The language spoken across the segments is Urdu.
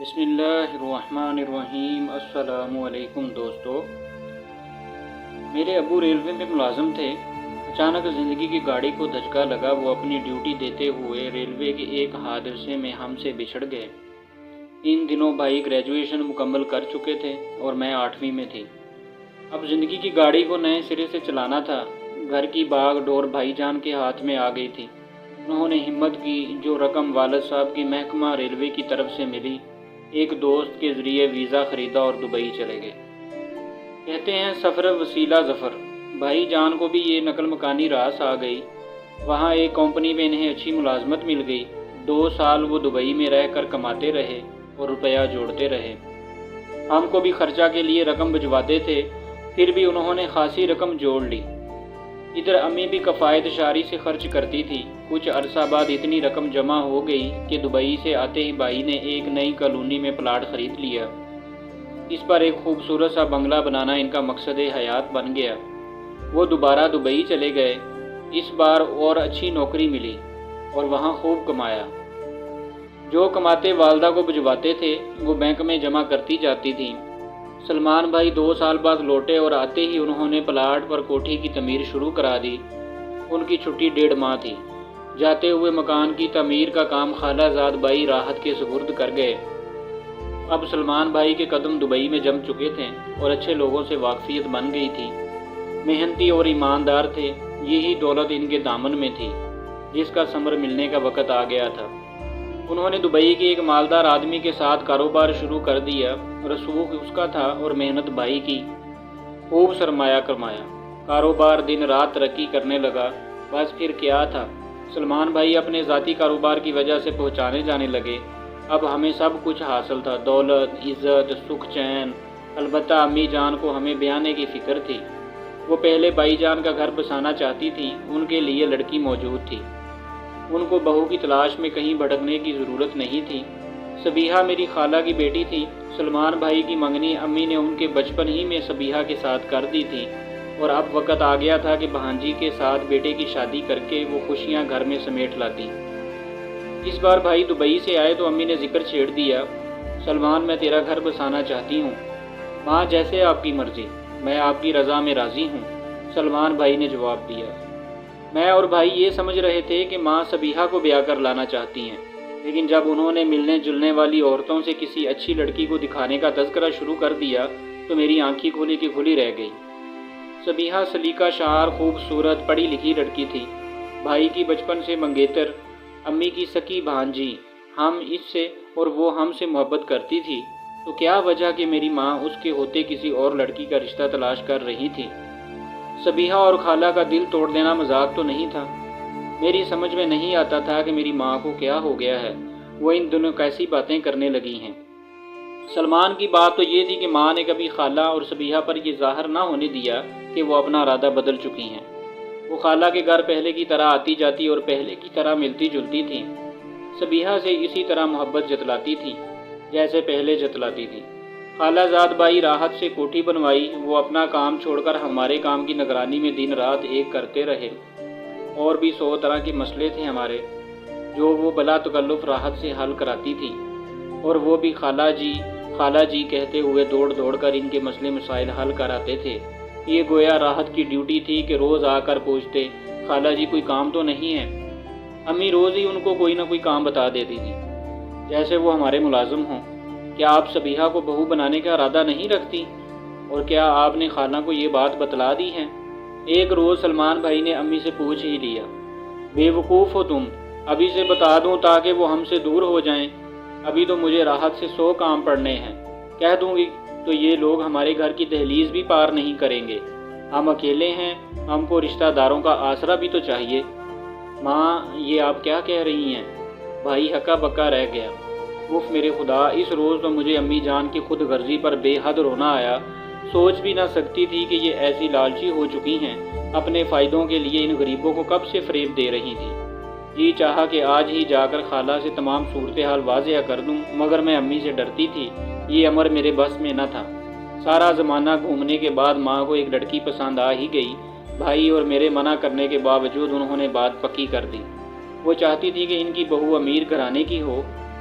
بسم اللہ الرحمن الرحیم۔ السلام علیکم دوستو۔ میرے ابو ریلوے میں ملازم تھے۔ اچانک زندگی کی گاڑی کو دھچکا لگا۔ وہ اپنی ڈیوٹی دیتے ہوئے ریلوے کے ایک حادثے میں ہم سے بچھڑ گئے۔ ان دنوں بھائی گریجویشن مکمل کر چکے تھے اور میں 8ویں میں تھی۔ اب زندگی کی گاڑی کو نئے سرے سے چلانا تھا۔ گھر کی باغ ڈور بھائی جان کے ہاتھ میں آ گئی تھی۔ انہوں نے ہمت کی، جو رقم والد صاحب کی محکمہ ریلوے کی طرف سے ملی، ایک دوست کے ذریعے ویزا خریدا اور دبئی چلے گئے۔ کہتے ہیں سفر وسیلہ ظفر۔ بھائی جان کو بھی یہ نقل مکانی راس آ گئی۔ وہاں ایک کمپنی میں انہیں اچھی ملازمت مل گئی۔ 2 سال وہ دبئی میں رہ کر کماتے رہے اور روپیہ جوڑتے رہے۔ ہم کو بھی خرچہ کے لیے رقم بھجواتے تھے، پھر بھی انہوں نے خاصی رقم جوڑ لی۔ ادھر امی بھی کفایت شاری سے خرچ کرتی تھی۔ کچھ عرصہ بعد اتنی رقم جمع ہو گئی کہ دبئی سے آتے ہی بھائی نے ایک نئی کالونی میں پلاٹ خرید لیا۔ اس پر ایک خوبصورت سا بنگلہ بنانا ان کا مقصد حیات بن گیا۔ وہ دوبارہ دبئی چلے گئے۔ اس بار اور اچھی نوکری ملی اور وہاں خوب کمایا۔ جو کماتے والدہ کو بھجواتے تھے، وہ بینک میں جمع کرتی جاتی تھیں۔ سلمان بھائی 2 سال بعد لوٹے اور آتے ہی انہوں نے پلاٹ پر کوٹھی کی تعمیر شروع کرا دی۔ ان کی چھٹی 1.5 ماہ تھی۔ جاتے ہوئے مکان کی تعمیر کا کام خالہ زاد بھائی راحت کے سپرد کر گئے۔ اب سلمان بھائی کے قدم دبئی میں جم چکے تھے اور اچھے لوگوں سے واقفیت بن گئی تھی۔ محنتی اور ایماندار تھے۔ یہی دولت ان کے دامن میں تھی، جس کا ثمر ملنے کا وقت آ گیا تھا۔ انہوں نے دبئی کے ایک مالدار آدمی کے ساتھ کاروبار شروع کر دیا۔ رسوخ اس کا تھا اور محنت بھائی کی۔ خوب سرمایہ کمایا۔ کاروبار دن رات ترقی کرنے لگا۔ بس پھر کیا تھا، سلمان بھائی اپنے ذاتی کاروبار کی وجہ سے پہچانے جانے لگے۔ اب ہمیں سب کچھ حاصل تھا، دولت، عزت، سکھ چین۔ البتہ امی جان کو ہمیں بیانے کی فکر تھی۔ وہ پہلے بھائی جان کا گھر بسانا چاہتی تھی۔ ان کے لیے لڑکی موجود تھی۔ ان کو بہو کی تلاش میں کہیں بھٹکنے کی ضرورت نہیں تھی۔ سبیحہ میری خالہ کی بیٹی تھی۔ سلمان بھائی کی منگنی امی نے ان کے بچپن ہی میں سبیحہ کے ساتھ کر دی تھی اور اب وقت آ گیا تھا کہ بھانجی کے ساتھ بیٹے کی شادی کر کے وہ خوشیاں گھر میں سمیٹ لاتی۔ اس بار بھائی دبئی سے آئے تو امی نے ذکر چھیڑ دیا، سلمان میں تیرا گھر بسانا چاہتی ہوں۔ ماں جیسے آپ کی مرضی، میں آپ کی رضا میں راضی ہوں، سلمان بھائی نے جواب دیا۔ میں اور بھائی یہ سمجھ رہے تھے کہ ماں سبیحہ کو بیاہ کر لانا چاہتی ہیں، لیکن جب انہوں نے ملنے جلنے والی عورتوں سے کسی اچھی لڑکی کو دکھانے کا تذکرہ شروع کر دیا تو میری آنکھیں کھلی کی کھلی رہ گئی۔ سبیحہ سلیقہ شعار، خوبصورت، پڑھی لکھی لڑکی تھی۔ بھائی کی بچپن سے منگیتر، امی کی سکی بھانجی۔ ہم اس سے اور وہ ہم سے محبت کرتی تھی، تو کیا وجہ کہ میری ماں اس کے ہوتے کسی اور لڑکی کا رشتہ تلاش کر رہی تھی۔ سبیحہ اور خالہ کا دل توڑ دینا مذاق تو نہیں تھا۔ میری سمجھ میں نہیں آتا تھا کہ میری ماں کو کیا ہو گیا ہے، وہ ان دنوں کیسی باتیں کرنے لگی ہیں۔ سلمان کی بات تو یہ تھی کہ ماں نے کبھی خالہ اور سبیحہ پر یہ ظاہر نہ ہونے دیا کہ وہ اپنا ارادہ بدل چکی ہیں۔ وہ خالہ کے گھر پہلے کی طرح آتی جاتی اور پہلے کی طرح ملتی جلتی تھیں۔ سبیحہ سے اسی طرح محبت جتلاتی تھی جیسے پہلے جتلاتی تھی۔ خالہ زاد بھائی راحت سے کوٹھی بنوائی۔ وہ اپنا کام چھوڑ کر ہمارے کام کی نگرانی میں دن رات ایک کرتے رہے۔ اور بھی 100 طرح کے مسئلے تھے ہمارے، جو وہ بلا تکلف راحت سے حل کراتی تھی، اور وہ بھی خالہ جی کہتے ہوئے دوڑ دوڑ کر ان کے مسئلے مسائل حل کراتے تھے۔ یہ گویا راحت کی ڈیوٹی تھی کہ روز آ کر پوچھتے، خالہ جی کوئی کام تو نہیں ہے؟ امی روز ہی ان کو کوئی نہ کوئی کام بتا دیتی تھی، جیسے وہ ہمارے ملازم ہوں۔ کیا آپ سبیحہ کو بہو بنانے کا ارادہ نہیں رکھتی؟ اور کیا آپ نے خالہ کو یہ بات بتلا دی ہے؟ ایک روز سلمان بھائی نے امی سے پوچھ ہی لیا۔ بے وقوف ہو تم، ابھی سے بتا دوں تاکہ وہ ہم سے دور ہو جائیں؟ ابھی تو مجھے راحت سے 100 کام پڑنے ہیں، کہہ دوں گی تو یہ لوگ ہمارے گھر کی دہلیز بھی پار نہیں کریں گے۔ ہم اکیلے ہیں، ہم کو رشتہ داروں کا آسرا بھی تو چاہیے۔ ماں، یہ آپ کیا کہہ رہی ہیں؟ بھائی ہکا بکا رہ گیا۔ اف میرے خدا، اس روز تو مجھے امی جان کی خود غرضی پر بے حد رونا آیا۔ سوچ بھی نہ سکتی تھی کہ یہ ایسی لالچی ہو چکی ہیں، اپنے فائدوں کے لیے ان غریبوں کو کب سے فریب دے رہی تھی۔ جی چاہا کہ آج ہی جا کر خالہ سے تمام صورتحال واضح کر دوں، مگر میں امی سے ڈرتی تھی، یہ امر میرے بس میں نہ تھا۔ سارا زمانہ گھومنے کے بعد ماں کو ایک لڑکی پسند آ ہی گئی۔ بھائی اور میرے منع کرنے کے باوجود انہوں نے بات پکی کر دی۔ وہ چاہتی تھی کہ ان کی بہو امیر گھرانے کی ہو،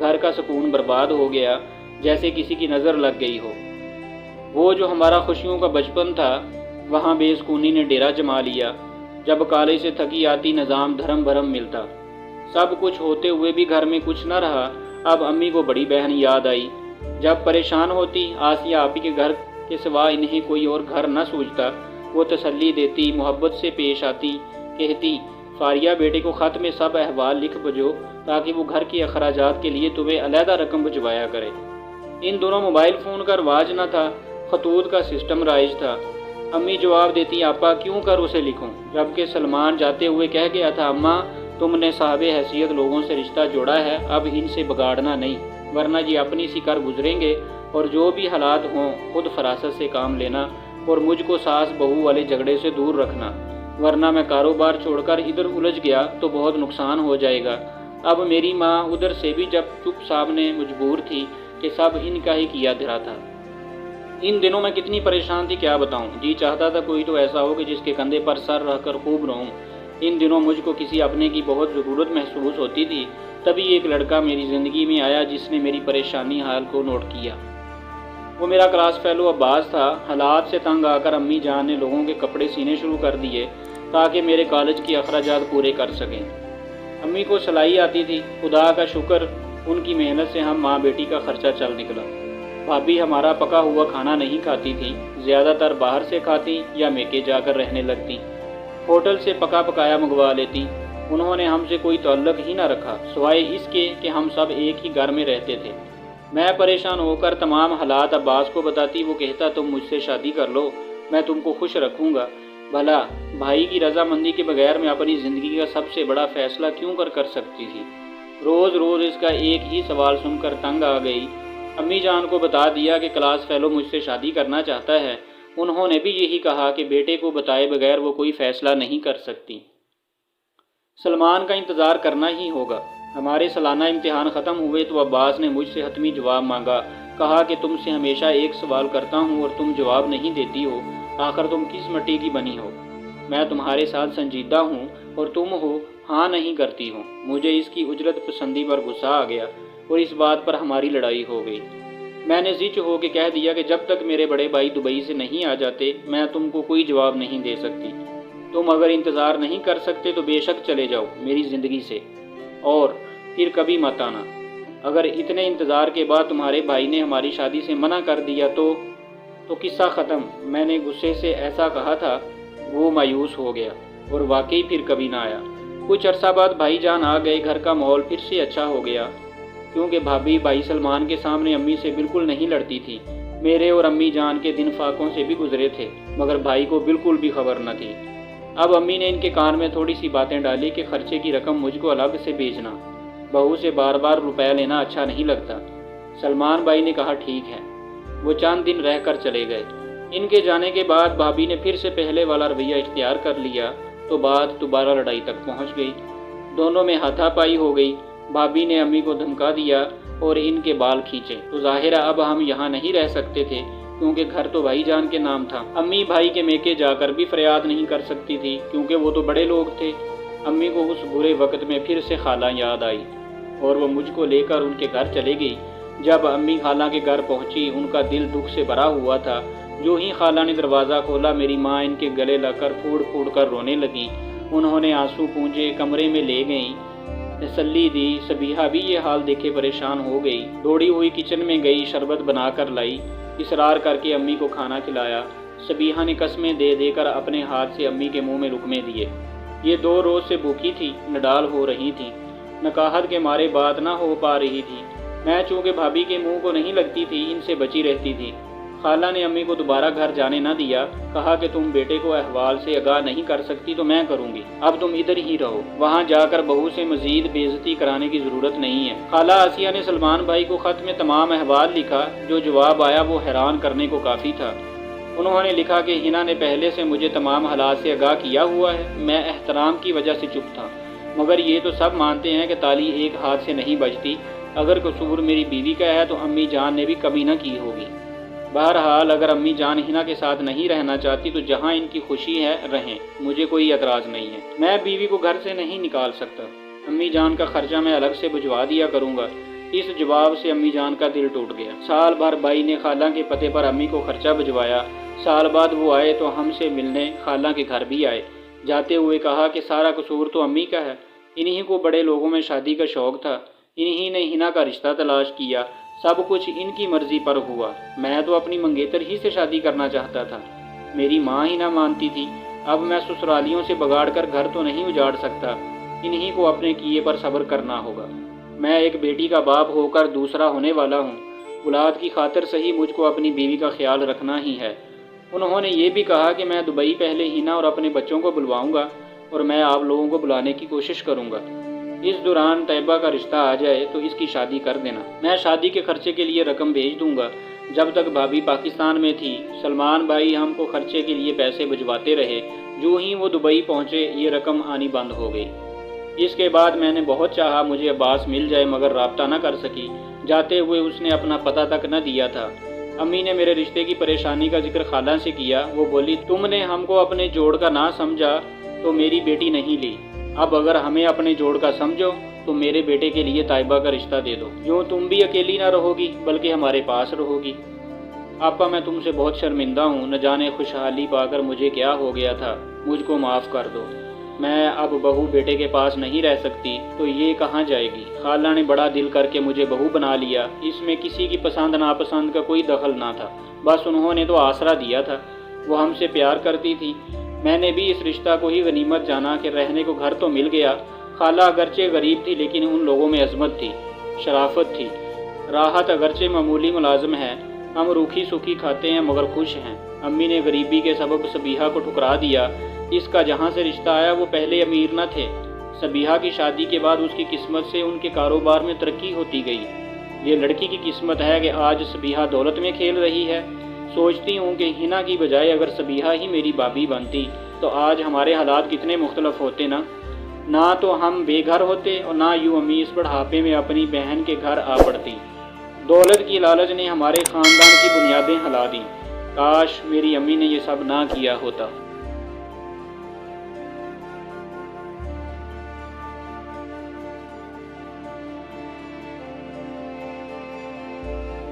گھر کا سکون برباد ہو گیا، جیسے کسی کی نظر لگ گئی ہو۔ وہ جو ہمارا خوشیوں کا بچپن تھا، وہاں بے سکونی نے ڈیرا جما لیا۔ جب کالج سے تھکی آتی، نظام دھرم بھرم ملتا، سب کچھ ہوتے ہوئے بھی گھر میں کچھ نہ رہا۔ اب امی کو بڑی بہن یاد آئی۔ جب پریشان ہوتی، آسیہ آپی کے گھر کے سوا انہیں کوئی اور گھر نہ سوچتا۔ وہ تسلی دیتی، محبت سے پیش آتی، کہتی فاریہ بیٹے کو خط میں سب احوال لکھ بھیجو تاکہ وہ گھر کے اخراجات کے لیے تمہیں علیحدہ رقم بھجوایا کرے۔ ان دنوں موبائل فون کا رواج نہ تھا، خطوط کا سسٹم رائج تھا۔ امی جواب دیتی آپا کیوں کر اسے لکھوں، جبکہ سلمان جاتے ہوئے کہہ گیا تھا اماں تم نے صاحب حیثیت لوگوں سے رشتہ جوڑا ہے، اب ان سے بگاڑنا نہیں، ورنہ یہ اپنی سی کر گزریں گے، اور جو بھی حالات ہوں خود فراست سے کام لینا اور مجھ کو ساس بہو والے جھگڑے سے دور رکھنا، ورنہ میں کاروبار چھوڑ کر ادھر الجھ گیا تو بہت نقصان ہو جائے گا۔ اب میری ماں ادھر سے بھی جب چپ سامنے مجبور تھی کہ سب ان کا ہی کیا دھرا تھا۔ ان دنوں میں کتنی پریشان تھی کیا بتاؤں، جی چاہتا تھا کوئی تو ایسا ہو کہ جس کے کندھے پر سر رکھ کر خوب رہوں۔ ان دنوں مجھ کو کسی اپنے کی بہت ضرورت محسوس ہوتی تھی۔ تبھی ایک لڑکا میری زندگی میں آیا جس نے میری پریشانی حال کو نوٹ کیا۔ وہ میرا کلاس فیلو عباس تھا۔ حالات سے تنگ آ کر امی جان نے لوگوں کے کپڑے سینے شروع کر دیے تاکہ میرے کالج کے اخراجات پورے کر سکیں۔ امی کو سلائی آتی تھی، خدا کا شکر ان کی محنت سے ہم ماں بیٹی کا خرچہ چل نکلا۔ بھابھی ہمارا پکا ہوا کھانا نہیں کھاتی تھی، زیادہ تر باہر سے کھاتی یا میکے جا کر رہنے لگتی۔ ہوٹل سے پکا پکایا منگوا لیتی۔ انہوں نے ہم سے کوئی تعلق ہی نہ رکھا سوائے اس کے کہ ہم سب ایک ہی گھر میں رہتے تھے۔ میں پریشان ہو کر تمام حالات عباس کو بتاتی، وہ کہتا تم مجھ سے شادی کر لو، میں تم کو خوش رکھوں گا۔ بھلا بھائی کی رضامندی کے بغیر میں اپنی زندگی کا سب سے بڑا فیصلہ کیوں کر سکتی تھی؟ روز روز اس کا ایک ہی سوال سن کر تنگ آ گئی۔ امی جان کو بتا دیا کہ کلاس فیلو مجھ سے شادی کرنا چاہتا ہے۔ انہوں نے بھی یہی کہا کہ بیٹے کو بتائے بغیر وہ کوئی فیصلہ نہیں کر سکتی۔ سلمان کا انتظار کرنا ہی ہوگا۔ ہمارے سالانہ امتحان ختم ہوئے تو عباس نے مجھ سے حتمی جواب مانگا۔ کہا کہ تم سے ہمیشہ ایک سوال کرتا ہوں اور تم جواب نہیں دیتی ہو، آخر تم کس مٹی کی بنی ہو؟ میں تمہارے ساتھ سنجیدہ ہوں اور تم ہو ہاں نہیں کرتی ہو۔ مجھے اس کی اجرت پسندی پر غصہ آ گیا اور اس بات پر ہماری لڑائی ہو گئی۔ میں نے ضج ہو کے کہہ دیا کہ جب تک میرے بڑے بھائی دبئی سے نہیں آ جاتے میں تم کو کوئی جواب نہیں دے سکتی۔ تم اگر انتظار نہیں کر سکتے تو بے شک چلے جاؤ میری زندگی سے، اور پھر کبھی مت آنا۔ اگر اتنے انتظار کے بعد تمہارے بھائی نے ہماری شادی سے منع کر دیا تو قصہ ختم۔ میں نے غصے سے ایسا کہا تھا، وہ مایوس ہو گیا اور واقعی پھر کبھی نہ آیا۔ کچھ عرصہ بعد بھائی جان آ گئے، گھر کا ماحول پھر سے اچھا ہو گیا، کیونکہ بھابھی بھائی سلمان کے سامنے امی سے بالکل نہیں لڑتی تھی۔ میرے اور امی جان کے دن فاقوں سے بھی گزرے تھے، مگر بھائی کو بالکل بھی خبر نہ تھی۔ اب امی نے ان کے کان میں تھوڑی سی باتیں ڈالی کہ خرچے کی رقم مجھ کو الگ سے بھیجنا، بہو سے بار بار روپے لینا اچھا نہیں لگتا۔ سلمان بھائی نے کہا ٹھیک ہے۔ وہ چند دن رہ کر چلے گئے۔ ان کے جانے کے بعد بھابھی نے پھر سے پہلے والا رویہ اختیار کر لیا تو بات دوبارہ لڑائی تک پہنچ گئی۔ دونوں میں ہاتھا پائی ہو گئی۔ بھابھی نے امی کو دھمکا دیا اور ان کے بال کھینچے تو ظاہر ہے اب ہم یہاں نہیں رہ سکتے تھے، کیونکہ گھر تو بھائی جان کے نام تھا۔ امی بھائی کے میکے جا کر بھی فریاد نہیں کر سکتی تھی، کیونکہ وہ تو بڑے لوگ تھے۔ امی کو اس برے وقت میں پھر سے خالہ یاد آئی اور وہ مجھ کو لے کر ان کے گھر چلے گئی۔ جب امی خالہ کے گھر پہنچی ان کا دل دکھ سے بھرا ہوا تھا۔ جو ہی خالہ نے دروازہ کھولا میری ماں ان کے گلے لگ کر پھوڑ پھوڑ کر رونے لگی۔ انہوں نے آنسو پونجے، کمرے میں لے گئیں، تسلی دی۔ سبیحہ بھی یہ حال دیکھے پریشان ہو گئی، دوڑی ہوئی کچن میں گئی، شربت بنا کر لائی، اصرار کر کے امی کو کھانا کھلایا۔ سبیحہ نے قسمیں دے دے کر اپنے ہاتھ سے امی کے منہ میں لقمے دیے۔ یہ 2 روز سے بھوکی تھی، نڈال ہو رہی تھی، نکاہت کے مارے بات نہ ہو پا رہی تھی۔ میں چونکہ بھابھی کے منہ کو نہیں لگتی تھی، ان سے بچی رہتی تھی۔ خالہ نے امی کو دوبارہ گھر جانے نہ دیا، کہا کہ تم بیٹے کو احوال سے آگاہ نہیں کر سکتی تو میں کروں گی، اب تم ادھر ہی رہو، وہاں جا کر بہو سے مزید بے عزتی کرانے کی ضرورت نہیں ہے۔ خالہ آسیہ نے سلمان بھائی کو خط میں تمام احوال لکھا، جو جواب آیا وہ حیران کرنے کو کافی تھا۔ انہوں نے لکھا کہ ہنا نے پہلے سے مجھے تمام حالات سے آگاہ کیا ہوا ہے، میں احترام کی وجہ سے چپ تھا، مگر یہ تو سب مانتے ہیں کہ تالی ایک ہاتھ سے نہیں بجتی، اگر قصور میری بیوی کا ہے تو امی جان نے بھی کمی نہ کی ہوگی۔ بہرحال اگر امی جان ہنا کے ساتھ نہیں رہنا چاہتی تو جہاں ان کی خوشی ہے رہیں، مجھے کوئی اعتراض نہیں ہے۔ میں بیوی کو گھر سے نہیں نکال سکتا، امی جان کا خرچہ میں الگ سے بھجوا دیا کروں گا، اس جواب سے امی جان کا دل ٹوٹ گیا۔ سال بھر بھائی نے خالہ کے پتے پر امی کو خرچہ بھجوایا۔ سال بعد وہ آئے تو ہم سے ملنے خالہ کے گھر بھی آئے۔ جاتے ہوئے کہا کہ سارا قصور تو امی کا ہے، انہی کو بڑے لوگوں میں شادی کا شوق تھا، انہی نے ہنا کا رشتہ تلاش کیا، سب کچھ ان کی مرضی پر ہوا۔ میں تو اپنی منگیتر ہی سے شادی کرنا چاہتا تھا، میری ماں ہی نہ مانتی تھی۔ اب میں سسرالیوں سے بگاڑ کر گھر تو نہیں اجاڑ سکتا، انہی کو اپنے کیے پر صبر کرنا ہوگا۔ میں ایک بیٹی کا باپ ہو کر دوسرا ہونے والا ہوں، اولاد کی خاطر صحیح مجھ کو اپنی بیوی کا خیال رکھنا ہی ہے۔ انہوں نے یہ بھی کہا کہ میں دبئی پہلے ہنا اور اپنے بچوں کو بلواؤں گا اور میں آپ لوگوں کو بلانے کی کوشش کروں گا۔ اس دوران طیبہ کا رشتہ آ جائے تو اس کی شادی کر دینا، میں شادی کے خرچے کے لیے رقم بھیج دوں گا۔ جب تک بھابھی پاکستان میں تھی، سلمان بھائی ہم کو خرچے کے لیے پیسے بھجواتے رہے، جو ہی وہ دبئی پہنچے یہ رقم آنی بند ہو گئی۔ اس کے بعد میں نے بہت چاہا مجھے عباس مل جائے مگر رابطہ نہ کر سکی، جاتے ہوئے اس نے اپنا پتہ تک نہ دیا تھا۔ امی نے میرے رشتے کی پریشانی کا ذکر خالہ سے کیا، وہ بولی تم نے ہم کو اپنے جوڑ کا نہ سمجھا تو میری بیٹی نہیں لی، اب اگر ہمیں اپنے جوڑ کا سمجھو تو میرے بیٹے کے لیے طیبہ کا رشتہ دے دو، یوں تم بھی اکیلی نہ رہو گی بلکہ ہمارے پاس رہو گی۔ آپا میں تم سے بہت شرمندہ ہوں، نہ جانے خوشحالی پا کر مجھے کیا ہو گیا تھا، مجھ کو معاف کر دو۔ میں اب بہو بیٹے کے پاس نہیں رہ سکتی تو یہ کہاں جائے گی؟ خالہ نے بڑا دل کر کے مجھے بہو بنا لیا، اس میں کسی کی پسند ناپسند کا کوئی دخل نہ تھا، بس انہوں نے تو آسرا دیا تھا۔ وہ ہم سے پیار کرتی تھی، میں نے بھی اس رشتہ کو ہی غنیمت جانا کہ رہنے کو گھر تو مل گیا۔ خالہ اگرچہ غریب تھی لیکن ان لوگوں میں عظمت تھی، شرافت تھی۔ راحت اگرچہ معمولی ملازم ہے، ہم روکھی سوکھی کھاتے ہیں مگر خوش ہیں۔ امی نے غریبی کے سبب صبیحہ کو ٹھکرا دیا، اس کا جہاں سے رشتہ آیا وہ پہلے امیر نہ تھے۔ صبیحہ کی شادی کے بعد اس کی قسمت سے ان کے کاروبار میں ترقی ہوتی گئی۔ یہ لڑکی کی قسمت ہے کہ آج صبیحہ دولت میں کھیل رہی ہے۔ سوچتی ہوں کہ ہنا کی بجائے اگر صبیحہ ہی میری بھابھی بنتی تو آج ہمارے حالات کتنے مختلف ہوتے نہ تو ہم بے گھر ہوتے اور نہ یوں امی اس بڑھاپے میں اپنی بہن کے گھر آ پڑتی۔ دولت کی لالچ نے ہمارے خاندان کی بنیادیں ہلا دیں، کاش میری امی نے یہ سب نہ کیا ہوتا۔